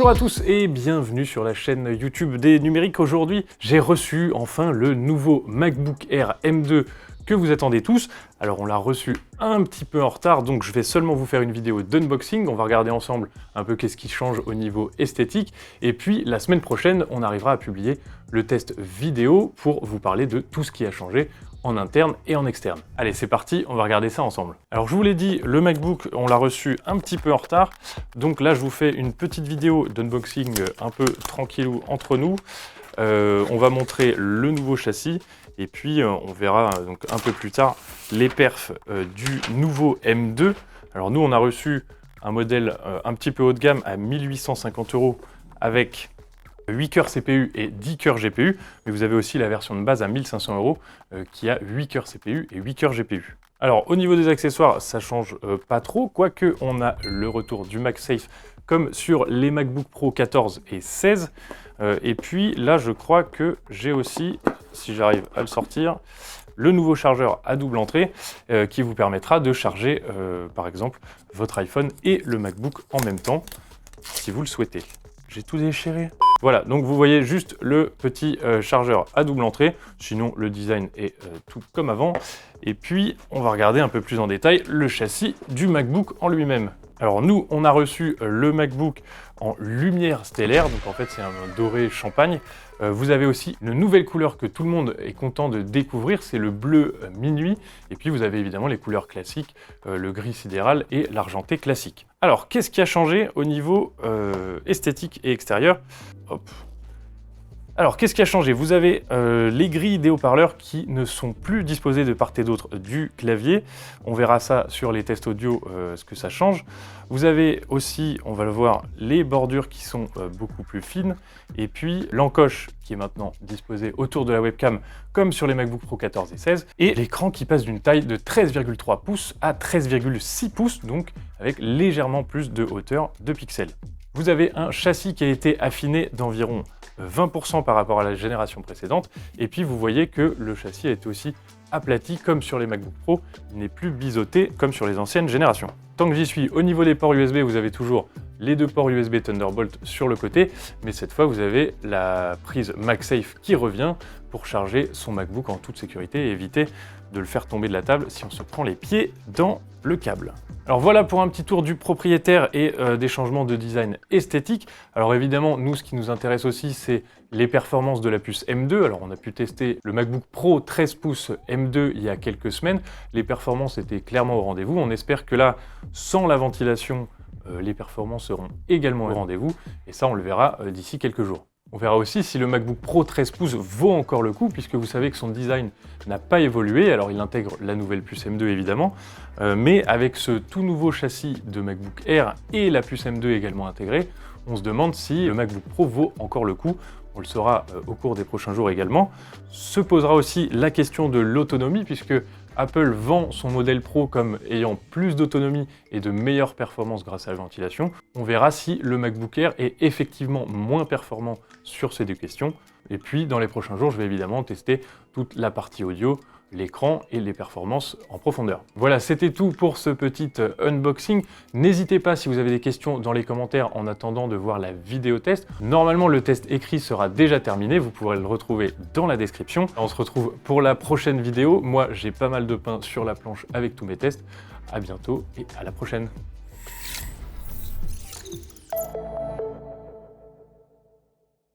Bonjour à tous et bienvenue sur la chaîne YouTube des numériques. Aujourd'hui, j'ai reçu enfin le nouveau MacBook Air M2 que vous attendez tous. Alors on l'a reçu un petit peu en retard, donc je vais seulement vous faire une vidéo d'unboxing. On va regarder ensemble un peu qu'est-ce qui change au niveau esthétique. Et puis la semaine prochaine, on arrivera à publier le test vidéo pour vous parler de tout ce qui a changé en interne et en externe. Allez, c'est parti, on va regarder ça ensemble. Alors je vous l'ai dit, le MacBook, on l'a reçu un petit peu en retard. Donc là, je vous fais une petite vidéo d'unboxing un peu tranquillou entre nous. On va montrer le nouveau châssis et puis on verra donc un peu plus tard les perfs du nouveau M2. Alors nous, on a reçu un modèle un petit peu haut de gamme à 1850 € avec 8 cœurs CPU et 10 cœurs GPU, mais vous avez aussi la version de base à 1500 € qui a 8 cœurs CPU et 8 cœurs GPU. Alors au niveau des accessoires, ça change pas trop, quoique on a le retour du MagSafe comme sur les MacBook Pro 14 et 16. Et puis là, je crois que j'ai aussi, si j'arrive à le sortir, le nouveau chargeur à double entrée qui vous permettra de charger par exemple votre iPhone et le MacBook en même temps, si vous le souhaitez. J'ai tout déchiré. Voilà, donc vous voyez juste le petit chargeur à double entrée. Sinon, le design est tout comme avant. Et puis, on va regarder un peu plus en détail le châssis du MacBook en lui-même. Alors nous, on a reçu le MacBook en lumière stellaire, donc en fait c'est un doré champagne. Vous avez aussi une nouvelle couleur que tout le monde est content de découvrir, c'est le bleu minuit. Et puis vous avez évidemment les couleurs classiques, le gris sidéral et l'argenté classique. Alors qu'est-ce qui a changé au niveau esthétique et extérieur? Hop. Alors, qu'est-ce qui a changé? Vous avez les grilles des haut-parleurs qui ne sont plus disposées de part et d'autre du clavier. On verra ça sur les tests audio, ce que ça change. Vous avez aussi, on va le voir, les bordures qui sont beaucoup plus fines. Et puis, l'encoche qui est maintenant disposée autour de la webcam, comme sur les MacBook Pro 14 et 16. Et l'écran qui passe d'une taille de 13,3 pouces à 13,6 pouces, donc avec légèrement plus de hauteur de pixels. Vous avez un châssis qui a été affiné d'environ 20% par rapport à la génération précédente. Et puis vous voyez que le châssis a été aussi aplati comme sur les MacBook Pro. Il n'est plus biseauté comme sur les anciennes générations. Tant que j'y suis, au niveau des ports USB, vous avez toujours les deux ports USB Thunderbolt sur le côté. Mais cette fois, vous avez la prise MagSafe qui revient pour charger son MacBook en toute sécurité et éviter de le faire tomber de la table si on se prend les pieds dans le câble. Alors voilà pour un petit tour du propriétaire et des changements de design esthétique. Alors évidemment, nous, ce qui nous intéresse aussi, c'est les performances de la puce M2. Alors on a pu tester le MacBook Pro 13 pouces M2 il y a quelques semaines. Les performances étaient clairement au rendez-vous. On espère que là, sans la ventilation, les performances seront également au rendez-vous. Et ça, on le verra d'ici quelques jours. On verra aussi si le MacBook Pro 13 pouces vaut encore le coup, puisque vous savez que son design n'a pas évolué. Alors il intègre la nouvelle puce M2 évidemment, mais avec ce tout nouveau châssis de MacBook Air et la puce M2 également intégrée, on se demande si le MacBook Pro vaut encore le coup. On le saura au cours des prochains jours également. Se posera aussi la question de l'autonomie, puisque Apple vend son modèle Pro comme ayant plus d'autonomie et de meilleures performances grâce à la ventilation. On verra si le MacBook Air est effectivement moins performant sur ces deux questions. Et puis, dans les prochains jours, je vais évidemment tester toute la partie audio, l'écran et les performances en profondeur. Voilà, c'était tout pour ce petit unboxing. N'hésitez pas si vous avez des questions dans les commentaires en attendant de voir la vidéo test. Normalement, le test écrit sera déjà terminé, vous pourrez le retrouver dans la description. On se retrouve pour la prochaine vidéo. Moi, j'ai pas mal de pain sur la planche avec tous mes tests. À bientôt et à la prochaine.